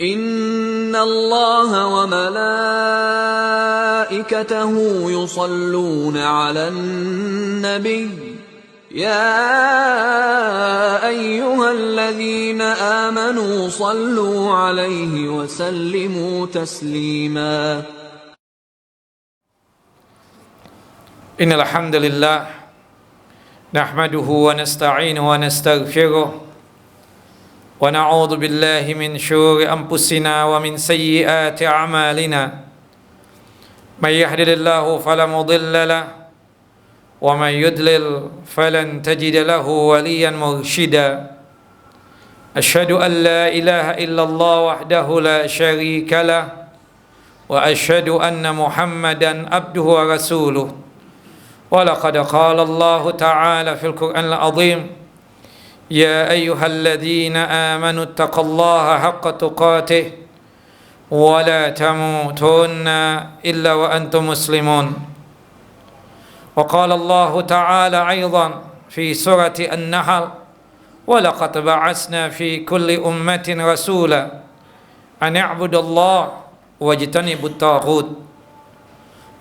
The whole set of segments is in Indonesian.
إن الله وملائكته يصلون على النبي يا أيها الذين آمنوا صلوا عليه وسلموا تسليما إن الحمد لله نحمده ونستعينه ونستغفره ونعوذ بالله من شرور أنفسنا ومن سيئات أعمالنا من يهده الله فلا مضل له ومن يضلل فلن تجد له وليا مرشدا أشهد أن لا إله إلا الله وحده لا شريك له وأشهد أن محمدا عبده ورسوله ولقد قال الله تعالى في القرآن العظيم يا أيها الذين آمنوا اتقوا الله حق تقاته ولا تموتن إلا وأنتم مسلمون وقال الله تعالى أيضا في سورة النحل ولقد بعثنا في كل أمة رسولا أن اعبدوا الله واجتنبوا الطاغوت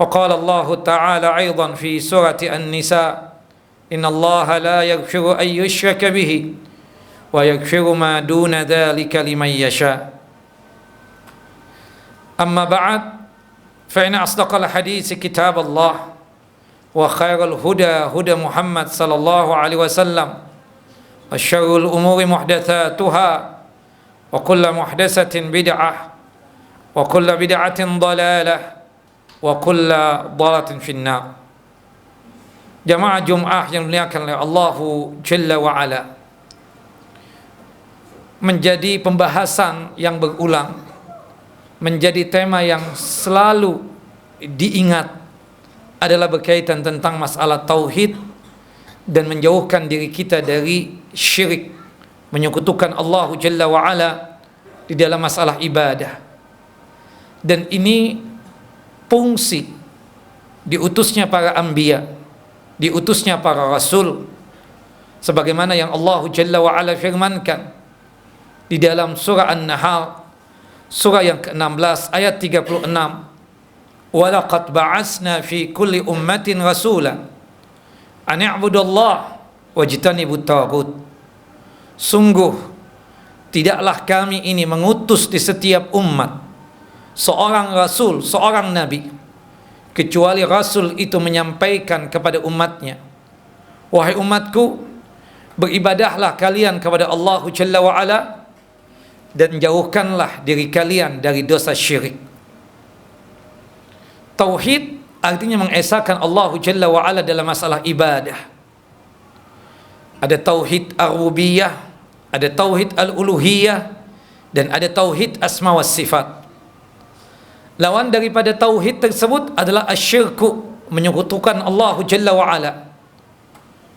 وقال الله تعالى أيضا في سورة النساء إن الله لا يغفر أن يشرك به ويغفر ما دون ذلك لمن يشاء أما بعد فإن أصدق الحديث كتاب الله وخير الهدى هدى محمد صلى الله عليه وسلم وشر الأمور محدثاتها وكل محدثة بدعة وكل بدعة ضلالة وكل ضلالة في النار. Jamaah Jum'ah yang dimuliakan oleh Allahu Jalla wa'ala, menjadi pembahasan yang berulang, menjadi tema yang selalu diingat adalah berkaitan tentang masalah tauhid dan menjauhkan diri kita dari syirik, menyekutukan Allahu Jalla wa'ala di dalam masalah ibadah. Dan ini fungsi diutusnya para anbiya, diutusnya para rasul, sebagaimana yang Allah Jalla wa'ala firmankan di dalam surah An-Nahl surah yang ke-16 ayat 36, walaqad ba'asna fi kulli ummatin rasula an i'budallah wajtanibut taghut. Sungguh tidaklah kami ini mengutus di setiap umat seorang rasul, seorang nabi, kecuali rasul itu menyampaikan kepada umatnya, wahai umatku, beribadahlah kalian kepada Allah Jalla wa'ala dan jauhkanlah diri kalian dari dosa syirik. Tauhid artinya mengesahkan Allah Jalla wa'ala dalam masalah ibadah. Ada tauhid ar-rububiyah, ada tauhid al-uluhiyah, dan ada tauhid asma wa sifat. Lawan daripada tauhid tersebut adalah asyirku, menyekutukan Allah Jalla wa'ala.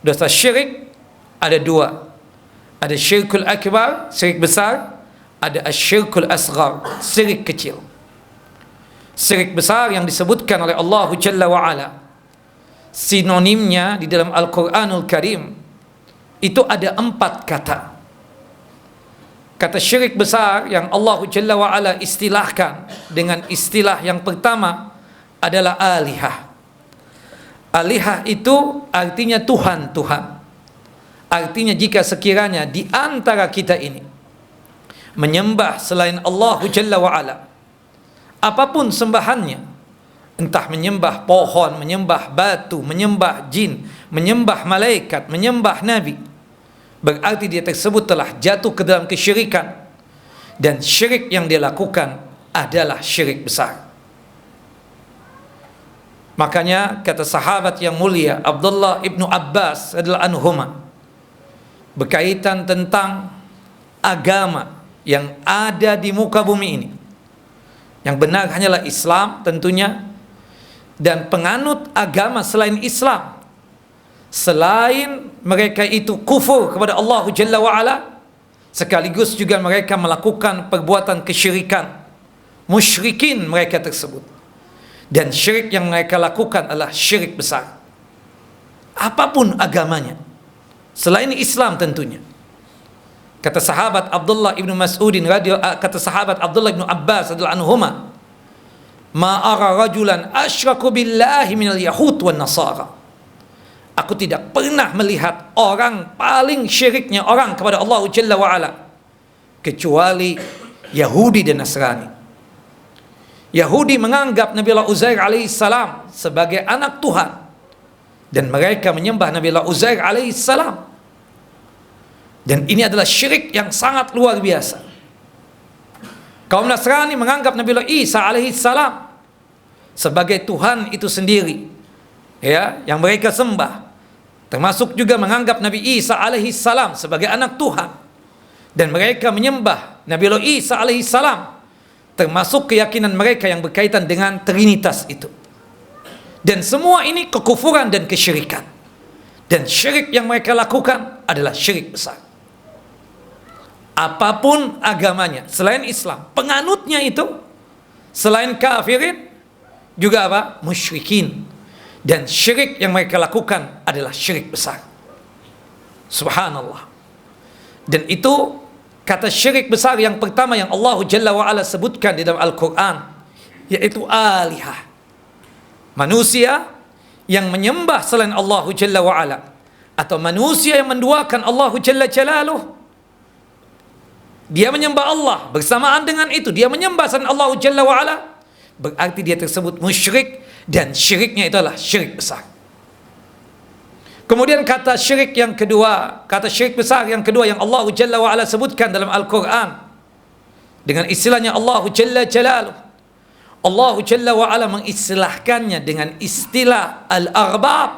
Dosa syirik ada dua, ada syirkul akbar, syirik besar, ada asyirkul asghar, syirik kecil. Syirik besar yang disebutkan oleh Allah Jalla wa'ala, sinonimnya di dalam Al-Quranul Karim itu ada 4 kata. Kata syirik besar yang Allah Jalla wa'ala istilahkan dengan istilah yang pertama adalah alihah. Alihah itu artinya Tuhan-Tuhan. Artinya jika sekiranya di antara kita ini menyembah selain Allah Jalla wa'ala, apapun sembahannya, entah menyembah pohon, menyembah batu, menyembah jin, menyembah malaikat, menyembah nabi, berarti dia tersebut telah jatuh ke dalam kesyirikan, dan syirik yang dia lakukan adalah syirik besar. Makanya kata sahabat yang mulia Abdullah ibnu Abbas radhiyallahu anhuma berkaitan tentang agama yang ada di muka bumi ini, yang benar hanyalah Islam tentunya, dan penganut agama selain Islam, selain mereka itu kufur kepada Allah Jalla wa'ala, sekaligus juga mereka melakukan perbuatan kesyirikan, musyrikin mereka tersebut, dan syirik yang mereka lakukan adalah syirik besar. Apapun agamanya selain Islam tentunya, Kata sahabat Abdullah ibnu Mas'udin kata sahabat Abdullah ibnu Abbas radhiyallahu anhuma, "Ma ara rajulan asyraku billahi minal yahud wan nasara." Aku tidak pernah melihat orang paling syiriknya orang kepada Allah Jalla wa ala kecuali Yahudi dan Nasrani. Yahudi menganggap Nabi Allah Uzair alaihissalam sebagai anak Tuhan, dan mereka menyembah Nabi Allah Uzair alaihissalam. Dan ini adalah syirik yang sangat luar biasa. Kaum Nasrani menganggap Nabi Allah Isa alaihissalam sebagai Tuhan itu sendiri, ya, yang mereka sembah. Termasuk juga menganggap Nabi Isa alaihissalam sebagai anak Tuhan, dan mereka menyembah Nabi Allah Isa alaihissalam. Termasuk keyakinan mereka yang berkaitan dengan Trinitas itu. Dan semua ini kekufuran dan kesyirikan. Dan syirik yang mereka lakukan adalah syirik besar. Apapun agamanya selain Islam, penganutnya itu selain kafirin juga apa? Musyrikin. Dan syirik yang mereka lakukan adalah syirik besar. Subhanallah. Dan itu kata syirik besar yang pertama yang Allah Jalla wa'ala sebutkan di dalam Al-Quran, yaitu alihah. Manusia yang menyembah selain Allah Jalla wa'ala, atau manusia yang menduakan Allah Jalla Jalaluh. Dia menyembah Allah, bersamaan dengan itu dia menyembah selain Allah Jalla wa'ala, berarti dia tersebut musyrik, dan syiriknya itu adalah syirik besar. Kemudian kata syirik yang kedua, kata syirik besar yang kedua yang Allah Jalla wa'ala sebutkan dalam Al-Quran dengan istilahnya Allah Jalla Jalaluh. Allah Jalla wa'ala mengistilahkannya dengan istilah Al-Arbab.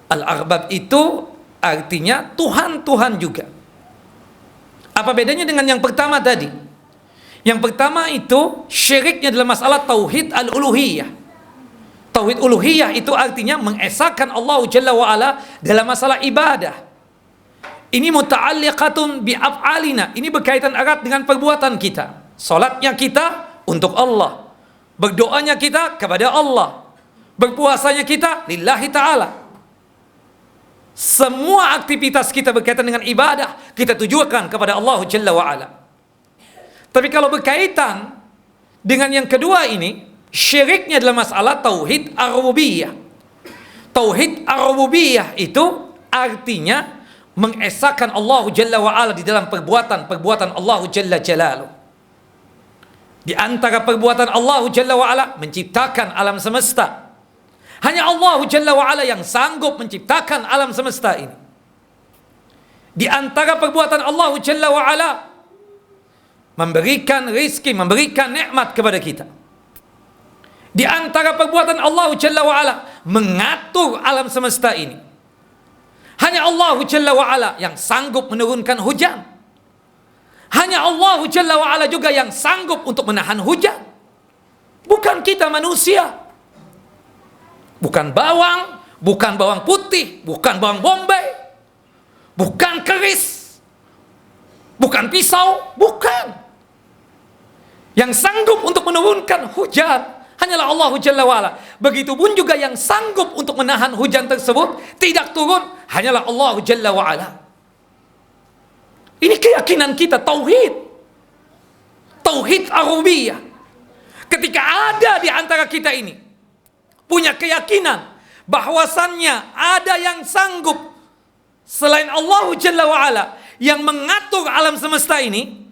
Al-Arbab itu artinya Tuhan-Tuhan juga. Apa bedanya dengan yang pertama tadi? Yang pertama itu syiriknya dalam masalah tauhid al-uluhiyah. Tauhid uluhiyah itu artinya mengesahkan Allah Jalla wa'ala dalam masalah ibadah. Ini muta'alliqatun bi'af'alina. Ini berkaitan erat dengan perbuatan kita. Salatnya kita untuk Allah, berdoanya kita kepada Allah, berpuasanya kita lillahi ta'ala. Semua aktivitas kita berkaitan dengan ibadah kita tujukan kepada Allah Jalla wa'ala. Tapi kalau berkaitan dengan yang kedua ini, syiriknya adalah masalah tauhid ar-rububiyah. Tauhid ar-rububiyah itu artinya mengesahkan Allah Jalla wa'ala di dalam perbuatan Allah Jalla Jalaluh. Di antara perbuatan Allah Jalla wa'ala menciptakan alam semesta. Hanya Allah Jalla wa'ala yang sanggup menciptakan alam semesta ini. Di antara perbuatan Allah Jalla wa'ala memberikan rizki, memberikan nikmat kepada kita. Di antara perbuatan Allah Jalla wa'ala mengatur alam semesta ini. Hanya Allah Jalla wa'ala yang sanggup menurunkan hujan. Hanya Allah Jalla wa'ala juga yang sanggup untuk menahan hujan. Bukan kita manusia. Bukan bawang putih, bukan bawang bombay, bukan keris, bukan pisau, bukan. Yang sanggup untuk menurunkan hujan hanyalah Allah Jalla wa'ala. Begitupun juga yang sanggup untuk menahan hujan tersebut tidak turun hanyalah Allah Jalla wa'ala. Ini keyakinan kita, tauhid. Tauhid ar-rububiyah. Ketika ada di antara kita ini punya keyakinan bahwasannya ada yang sanggup selain Allah Jalla wa'ala yang mengatur alam semesta ini,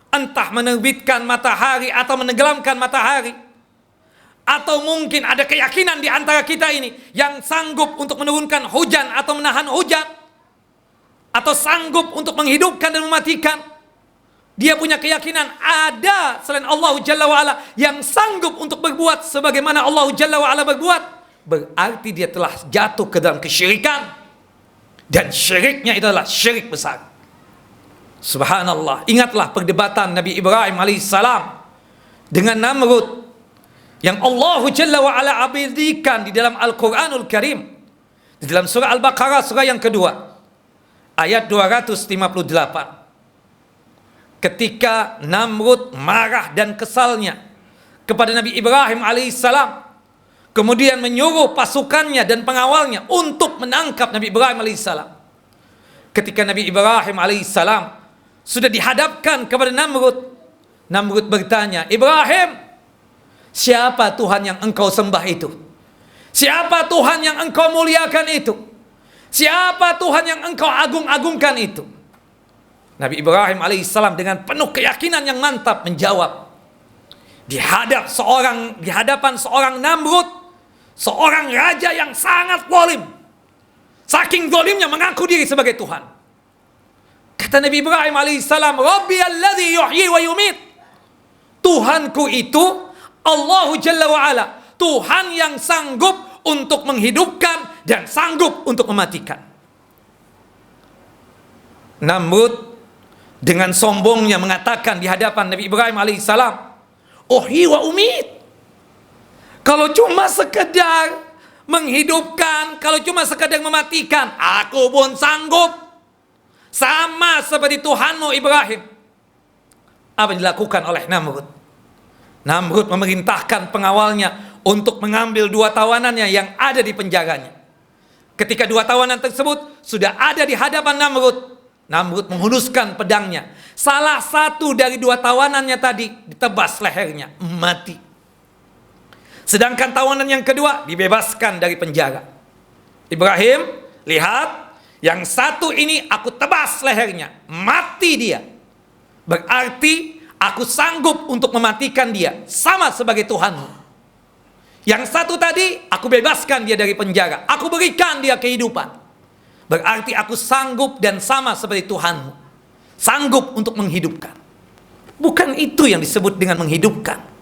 entah menerbitkan matahari atau menenggelamkan matahari, atau mungkin ada keyakinan di antara kita ini yang sanggup untuk menurunkan hujan atau menahan hujan, atau sanggup untuk menghidupkan dan mematikan. Dia punya keyakinan ada selain Allah Jalla wa'ala yang sanggup untuk berbuat sebagaimana Allah Jalla wa'ala berbuat. Berarti dia telah jatuh ke dalam kesyirikan. Dan syiriknya itu adalah syirik besar. Subhanallah. Ingatlah perdebatan Nabi Ibrahim alaihissalam dengan Namrud yang Allah Jalla wa'ala abadikan di dalam Al-Quranul Karim. Di dalam surah Al-Baqarah, surah yang kedua, ayat 258. Ketika Namrud marah dan kesalnya kepada Nabi Ibrahim alaihissalam, kemudian menyuruh pasukannya dan pengawalnya untuk menangkap Nabi Ibrahim alaihissalam. ketika Nabi Ibrahim alaihissalam sudah dihadapkan kepada Namrud. Namrud bertanya, Ibrahim, siapa Tuhan yang engkau sembah itu? Siapa Tuhan yang engkau muliakan itu? Siapa Tuhan yang engkau agung-agungkan itu? Nabi Ibrahim alaihissalam dengan penuh keyakinan yang mantap menjawab. Di hadapan seorang Namrud, seorang raja yang sangat zalim. Saking zalimnya mengaku diri sebagai Tuhan. Kata Nabi Ibrahim alaihissalam, Rabbi alladhi yuhyi wa yumit. Tuhanku itu Allahu Jalla wa Ala, Tuhan yang sanggup untuk menghidupkan dan sanggup untuk mematikan. Namrud dengan sombongnya mengatakan di hadapan Nabi Ibrahim alaihissalam, uhyi wa umit. Kalau cuma sekedar menghidupkan, kalau cuma sekedar mematikan, aku pun sanggup. Sama seperti Tuhanmu Ibrahim. Apa yang dilakukan oleh Namrud? Namrud memerintahkan pengawalnya untuk mengambil 2 tawanannya yang ada di penjaranya. Ketika 2 tawanan tersebut sudah ada di hadapan Namrud, Namrud menghunuskan pedangnya. Salah satu dari 2 tawanannya tadi ditebas lehernya, mati. Sedangkan tawanan yang kedua dibebaskan dari penjara. Ibrahim, lihat, yang satu ini aku tebas lehernya, mati dia. Berarti aku sanggup untuk mematikan dia, sama sebagai Tuhanmu. Yang satu tadi aku bebaskan dia dari penjara, aku berikan dia kehidupan. Berarti aku sanggup dan sama seperti Tuhanmu, sanggup untuk menghidupkan. Bukan itu yang disebut dengan menghidupkan.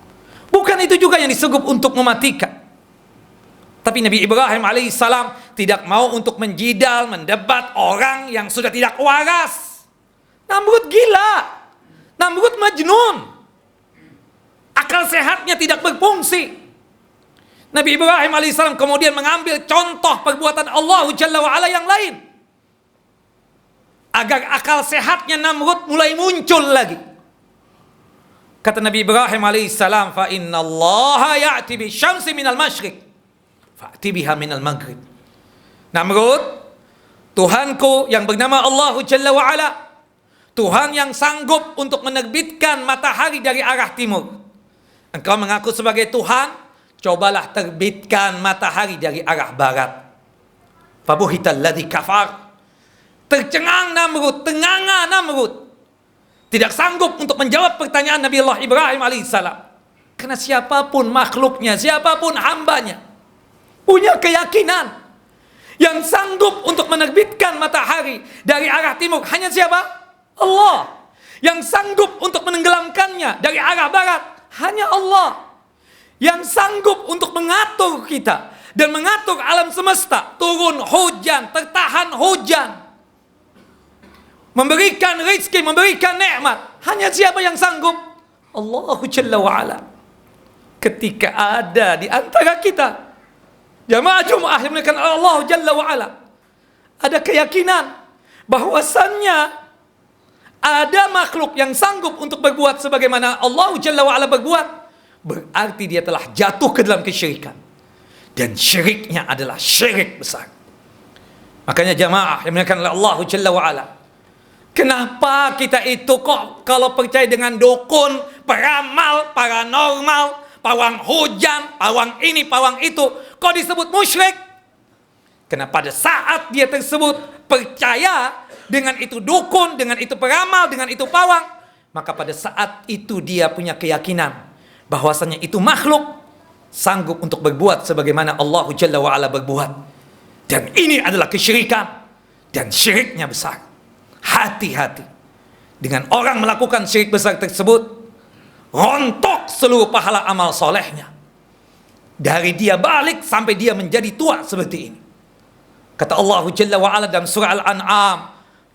Bukan itu juga yang disebut untuk mematikan. Tapi Nabi Ibrahim alaihissalam tidak mau untuk menjidal, mendebat orang yang sudah tidak waras. Namrud gila. Namrud majnun. Akal sehatnya tidak berfungsi. Nabi Ibrahim alaihissalam kemudian mengambil contoh perbuatan Allah Jalla wa'ala yang lain, agar akal sehatnya Namrud mulai muncul lagi. Kata Nabi Ibrahim alaihissalam, fa inna Allah ya'ti bi syamsi minal masyriq fa'ti biha minal maghrib. Namrud, Tuhanku yang bernama Allah Jalla wa'ala, Tuhan yang sanggup untuk menerbitkan matahari dari arah timur. Engkau mengaku sebagai Tuhan, cobalah terbitkan matahari dari arah barat. Fabuhital ladzi kafar. Tercengang Namrud, tenganga Namrud. Tidak sanggup untuk menjawab pertanyaan Nabi Allah Ibrahim alaihissalam. Karena siapapun makhluknya, siapapun hambanya, punya keyakinan yang sanggup untuk menerbitkan matahari dari arah timur hanya siapa? Allah. Yang sanggup untuk menenggelamkannya dari arah barat hanya Allah. Yang sanggup untuk mengatur kita dan mengatur alam semesta, turun hujan, tertahan hujan, memberikan rezeki, memberikan nikmat, hanya siapa yang sanggup? Allah Jalla wa'ala. Ketika ada di antara kita jamaah Jumat yang dimuliakan Allah Jalla wa'ala, ada keyakinan bahwasannya ada makhluk yang sanggup untuk berbuat sebagaimana Allah Jalla wa'ala berbuat, berarti dia telah jatuh ke dalam kesyirikan. Dan syiriknya adalah syirik besar. Makanya jamaah yang dimuliakan oleh Allah Jalla wa'ala, kenapa kita itu kok kalau percaya dengan dukun, peramal, paranormal, pawang hujan, pawang ini, pawang itu, kok disebut musyrik? Karena pada saat dia tersebut percaya dengan itu dukun, dengan itu peramal, dengan itu pawang, maka pada saat itu dia punya keyakinan bahwasanya itu makhluk sanggup untuk berbuat sebagaimana Allah Jalla wa'ala berbuat. Dan ini adalah kesyirikan, dan syiriknya besar. Hati-hati dengan orang melakukan syirik besar tersebut, rontok seluruh pahala amal solehnya, dari dia balik sampai dia menjadi tua seperti ini. Kata Allah Jalla wa'ala dalam surah Al-An'am,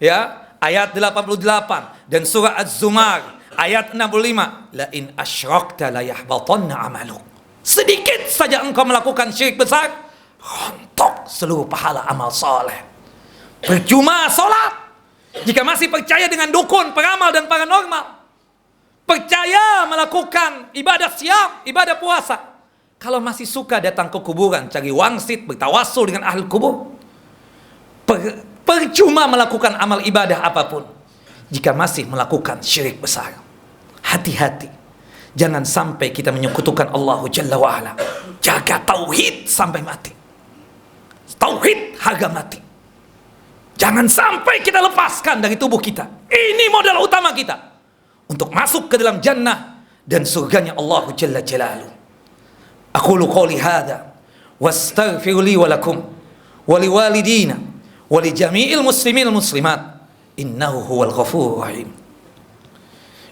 ya, ayat 88, dan surah Az-Zumar ayat 65, la in asyrakta la yahbatanna amaluk. Sedikit saja engkau melakukan syirik besar, rontok seluruh pahala amal soleh. Percuma solat jika masih percaya dengan dukun, peramal dan paranormal. Percaya melakukan ibadah siam, ibadah puasa, kalau masih suka datang ke kuburan, cari wangsit, bertawassul dengan ahli kubur. percuma melakukan amal ibadah apapun jika masih melakukan syirik besar. Hati-hati, jangan sampai kita menyekutukan Allah Jalla wa'ala. Jaga tauhid sampai mati. Tauhid harga mati. Jangan sampai kita lepaskan dari tubuh kita. Ini modal utama kita untuk masuk ke dalam jannah dan surganya Allah Jalla Jalaluhu. Aqulu qouli hadza wastaghfiru li wa lakum wa liwalidina wa li jami'il muslimin wal muslimat innahu huwal ghafurur rahim.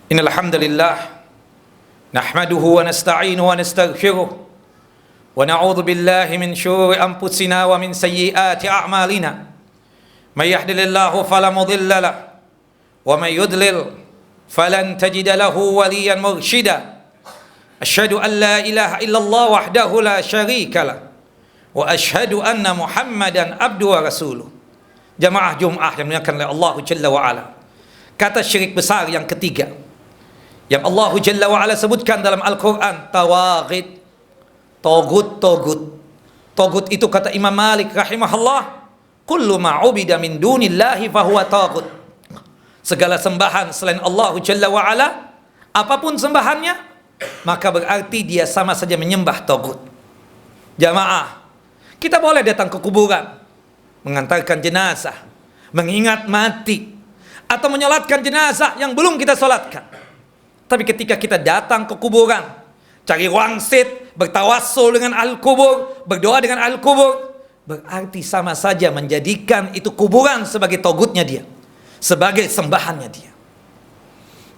Innal hamdalillah nahmaduhu wa nasta'inuhu wa nastaghfiruh wa na'udzu billahi min syururi anfusina wa min sayyiati a'malina. May yahdihillahu fala mudilla lahu wa may yudlil falan tajida lahu waliyan mursyida. Asyhadu an la ilaha illallah wahdahu la syarika lah wa asyhadu anna Muhammadan abduhu wa rasuluh. Jamaah Jumat yang dimuliakan oleh Allah Jalla wa ala. Kata syirik besar yang ketiga yang Allah Jalla wa ala sebutkan dalam Al-Qur'an, tawaghid. Togut itu kata Imam Malik rahimahullah, kullu ma ubida min dunillahi fahuwa taghut. Segala sembahan selain Allah Jalla wa ala, apapun sembahannya, maka berarti dia sama saja menyembah togut. Jamaah, kita boleh datang ke kuburan, mengantarkan jenazah, mengingat mati, atau menyolatkan jenazah yang belum kita solatkan. Tapi ketika kita datang ke kuburan, cari wangsit, bertawassul dengan ahli kubur, berdoa dengan ahli kubur, berarti sama saja menjadikan itu kuburan sebagai togutnya dia, sebagai sembahannya dia.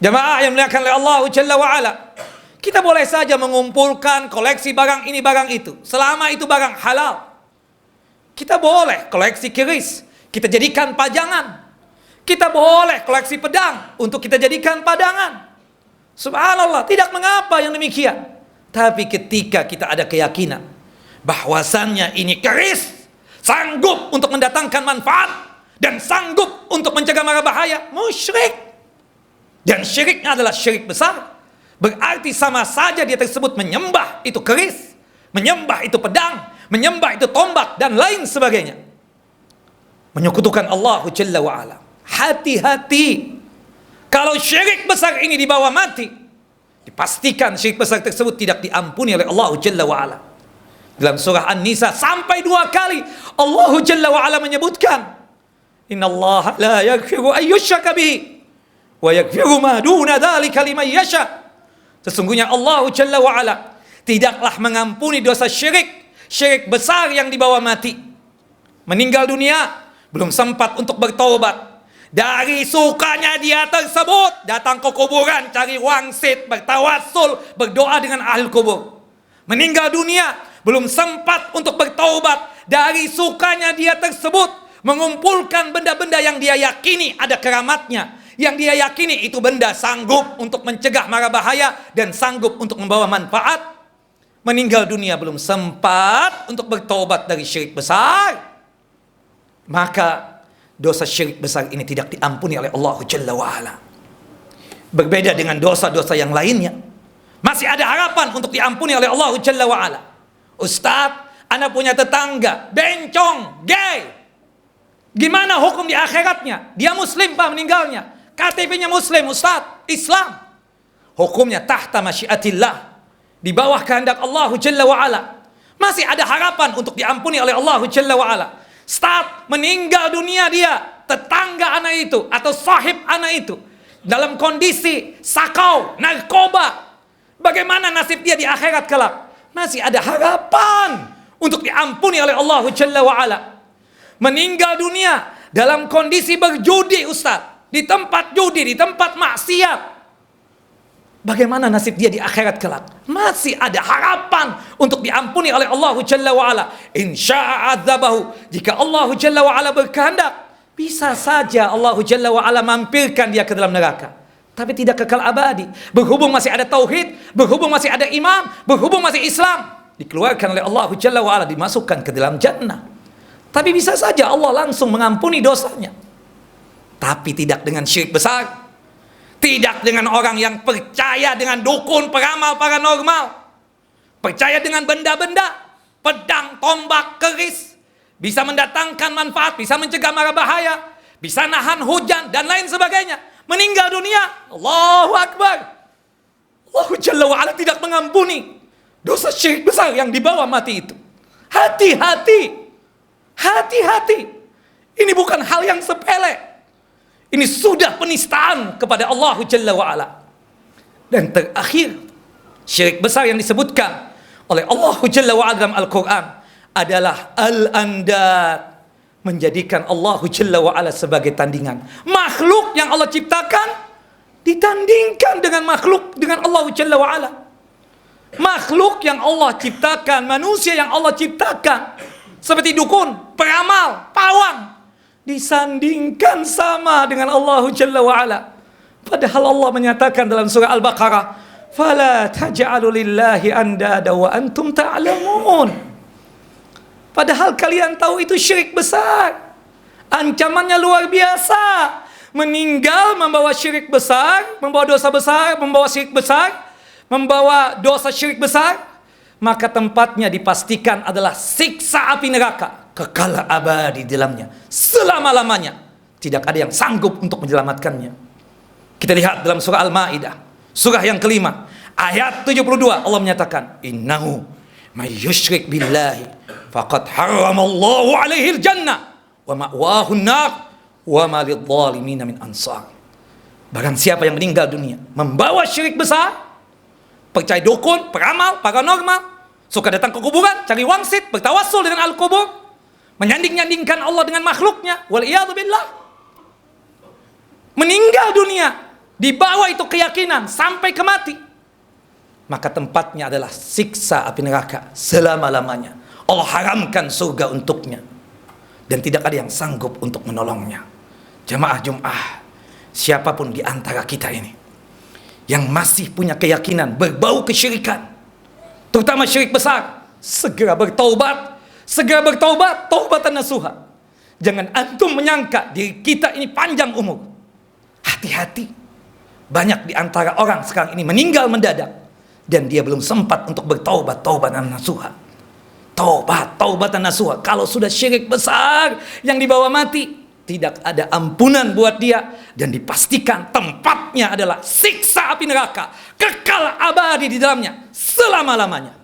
Jamaah yang dimuliakan oleh Allah Jalla wa ala, kita boleh saja mengumpulkan koleksi barang ini barang itu, selama itu barang halal. Kita boleh koleksi keris, kita jadikan pajangan. Kita boleh koleksi pedang untuk kita jadikan padangan. Subhanallah, tidak mengapa yang demikian. Tapi ketika kita ada keyakinan bahwasannya ini keris sanggup untuk mendatangkan manfaat dan sanggup untuk mencegah mara bahaya, musyrik. Dan syiriknya adalah syirik besar. Berarti sama saja dia tersebut menyembah itu keris, menyembah itu pedang, menyembah itu tombak dan lain sebagainya. Menyekutukan Allah Jalla wa ala. Hati-hati. Kalau syirik besar ini dibawa mati, dipastikan syirik besar tersebut tidak diampuni oleh Allah Jalla wa ala. Dalam surah An-Nisa sampai 2 kali Allah Jalla wa ala menyebutkan, innallaha la yaghfiru an yushraka bihi wa yaghfiru ma duna dzalika liman yasha. Sesungguhnya Allah Jalla wa ala tidaklah mengampuni dosa syirik besar yang dibawa mati. Meninggal dunia, belum sempat untuk bertaubat. Dari sukanya dia tersebut, datang ke kuburan, cari wangsit, bertawassul, berdoa dengan ahli kubur. Meninggal dunia, belum sempat untuk bertaubat. Dari sukanya dia tersebut, mengumpulkan benda-benda yang dia yakini ada keramatnya, yang dia yakini itu benda sanggup untuk mencegah mara bahaya dan sanggup untuk membawa manfaat. Meninggal dunia belum sempat untuk bertobat dari syirik besar, maka dosa syirik besar ini tidak diampuni oleh Allah Jalla wa'ala. Berbeda dengan dosa-dosa yang lainnya, masih ada harapan untuk diampuni oleh Allah Jalla wa'ala. Ustadz, Anda punya tetangga bencong, gay, gimana hukum di akhiratnya? Dia muslim pak meninggalnya, KTP-nya muslim, Ustadz, Islam. Hukumnya tahta masyiatillah, di bawah kehendak Allah Jalla wa'ala. Masih ada harapan untuk diampuni oleh Allah Jalla wa'ala. Start meninggal dunia dia, tetangga anak itu atau sahib anak itu dalam kondisi sakau, narkoba. Bagaimana nasib dia di akhirat kelak? Masih ada harapan untuk diampuni oleh Allah Jalla wa'ala. Meninggal dunia dalam kondisi berjudi, Ustaz, di tempat judi, di tempat maksiat. Bagaimana nasib dia di akhirat kelak? Masih ada harapan untuk diampuni oleh Allah Jalla wa'ala. Insya'a adzabahu, jika Allah Jalla wa'ala berkehendak, bisa saja Allah Jalla wa'ala mampirkan dia ke dalam neraka, tapi tidak kekal abadi. Berhubung masih ada tauhid, berhubung masih ada iman, berhubung masih Islam, dikeluarkan oleh Allah Jalla wa'ala, dimasukkan ke dalam jannah. Tapi bisa saja Allah langsung mengampuni dosanya, tapi tidak dengan syirik besar, tidak dengan orang yang percaya dengan dukun, peramal, paranormal, percaya dengan benda-benda, pedang, tombak, keris, bisa mendatangkan manfaat, bisa mencegah mara bahaya, bisa nahan hujan dan lain sebagainya. Meninggal dunia, Allahu Akbar, Allah Jalla wa'ala tidak mengampuni dosa syirik besar yang dibawa mati itu. Hati-hati, hati-hati. Ini bukan hal yang sepele. Ini sudah penistaan kepada Allah Jalla wa'ala. Dan terakhir, syirik besar yang disebutkan oleh Allah Jalla wa'ala dalam Al-Quran adalah al-andad, menjadikan Allah Jalla wa'ala sebagai tandingan. Makhluk yang Allah ciptakan ditandingkan dengan makhluk, dengan Allah Jalla wa'ala. Makhluk yang Allah ciptakan, manusia yang Allah ciptakan, seperti dukun, peramal, pawang, disandingkan sama dengan Allah Jalla wa'ala. Padahal Allah menyatakan dalam surah Al-Baqarah, "Fala taj'alu lillahi andada wa antum ta'lamun." Padahal kalian tahu itu syirik besar. Ancamannya luar biasa. Meninggal membawa syirik besar, membawa dosa besar, membawa syirik besar, membawa dosa syirik besar, maka tempatnya dipastikan adalah siksa api neraka, kekal abadi di dalamnya selama-lamanya. Tidak ada yang sanggup untuk menyelamatkannya. Kita lihat dalam surah Al-Maidah, surah yang kelima, ayat 72, Allah menyatakan, "Innahu may yusyrik billahi faqad haramallahu alaihi al-jannah wa ma'wahu an-nar wa ma lidh-dhalimin min ansar." Barang siapa yang meninggal dunia membawa syirik besar, percaya dukun, peramal, paranormal, suka datang ke kuburan, cari wangsit, bertawassul dengan al-kubur, menyanding-nyandingkan Allah dengan makhluknya, wal iyadu billah, meninggal dunia dibawa itu keyakinan sampai ke mati, maka tempatnya adalah siksa api neraka selama-lamanya. Allah haramkan surga untuknya dan tidak ada yang sanggup untuk menolongnya. Jamaah Jum'ah, siapapun di antara kita ini yang masih punya keyakinan berbau kesyirikan, terutama syirik besar, segera bertaubat, taubatan nasuha. Jangan antum menyangka diri kita ini panjang umur. Hati-hati, banyak di antara orang sekarang ini meninggal mendadak dan dia belum sempat untuk bertaubat, taubatan nasuha. Taubatan nasuha. Kalau sudah syirik besar yang dibawa mati, tidak ada ampunan buat dia dan dipastikan tempatnya adalah siksa api neraka, kekal abadi di dalamnya selama-lamanya.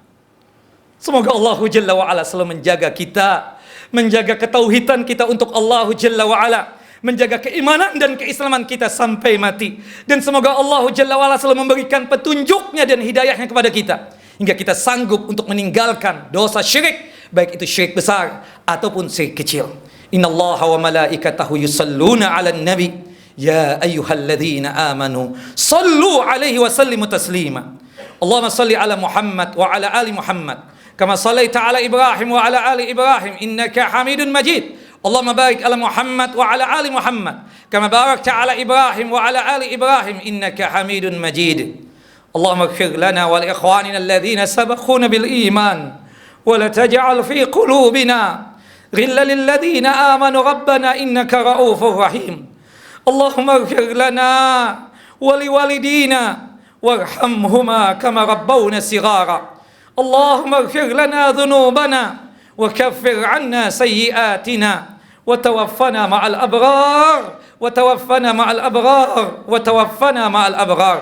Semoga Allah Jalla wa'ala selalu menjaga kita, menjaga ketauhidan kita untuk Allah Jalla wa'ala, menjaga keimanan dan keislaman kita sampai mati. Dan semoga Allah Jalla wa'ala selalu memberikan petunjuknya dan hidayahnya kepada kita, hingga kita sanggup untuk meninggalkan dosa syirik, baik itu syirik besar ataupun syirik kecil. Innallaha wa malaikatahu yusalluna 'alan nabi ya ayyuhalladzina amanu sallu 'alaihi wa sallimu taslima. Allahumma salli 'ala Muhammad wa 'ala ali Muhammad kama sallaita 'ala Ibrahim wa 'ala ali Ibrahim innaka Hamidun Majid. Allahumma barik 'ala Muhammad wa 'ala ali Muhammad kama barakta 'ala Ibrahim wa 'ala ali Ibrahim innaka Hamidun Majid. Allahumma ighfir lana wa li ikhwanina alladhina sabaquna bil iman wa la taj'al fi qulubina غلا للذين آمنوا ربنا إنك رؤوف رحيم. اللهم اغفر لنا ولوالدينا وارحمهما كما ربونا صغارا. اللهم اغفر لنا ذنوبنا وكفر عنا سيئاتنا وتوفنا مع الأبرار وتوفنا مع الأبرار.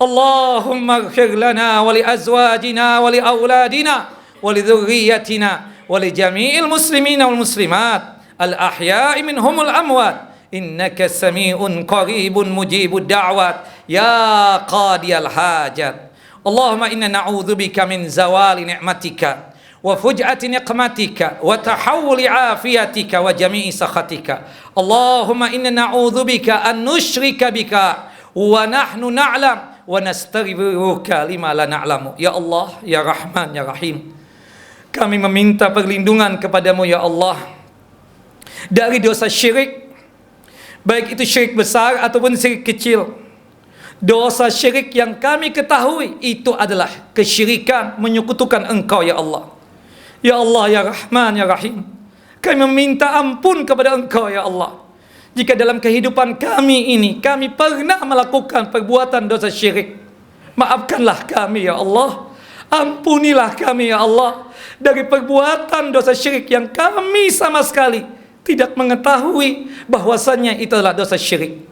اللهم اغفر لنا ولأزواجنا ولأولادنا ولذريتنا ولجميع المسلمين والمسلمات الأحياء منهم الأموات إنك سميع قريب مجيب الدعوات يا قاضي الحاجات. اللهم إنا نعوذ بك من زوال نعمتك وفجأة نقمتك وتحول عافيتك وجميع سخطك. اللهم إنا نعوذ بك أن نشرك بك ونحن نعلم ونستغفرك لما لا نعلم. Ya Allah, Ya Rahman, Ya Rahim, kami meminta perlindungan kepadamu ya Allah dari dosa syirik, baik itu syirik besar ataupun syirik kecil. Dosa syirik yang kami ketahui itu adalah kesyirikan, menyekutukan Engkau ya Allah. Ya Allah, Ya Rahman, Ya Rahim, kami meminta ampun kepada Engkau ya Allah jika dalam kehidupan kami ini kami pernah melakukan perbuatan dosa syirik. Maafkanlah kami ya Allah. Ampunilah kami ya Allah dari perbuatan dosa syirik yang kami sama sekali tidak mengetahui bahwasannya itu adalah dosa syirik.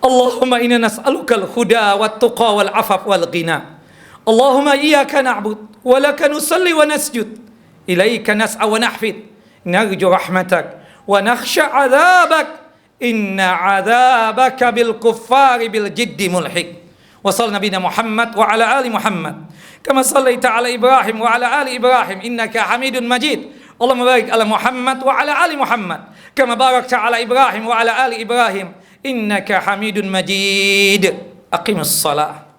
Allahumma inna nas'alukal huda wat tuqa wal afaf wal ghina. Allahumma iyyaka na'bud wa laka nusalli wa nasjud. Ilaika nas'a wa nahfid. Narju rahmatak wa nakhsha 'adzabak. Inna 'adzabaka bil kuffari bil jiddi mulhik. Wa sallallahu nabiyina Muhammad wa ala ali Muhammad. Kama sallaita ala Ibrahim wa ala ali Ibrahim innaka Hamidun Majid. Allahumma barik ala Muhammad wa ala ali Muhammad. Kama barakta ala Ibrahim wa ala ali Ibrahim innaka Hamidun Majid. Aqimus salah.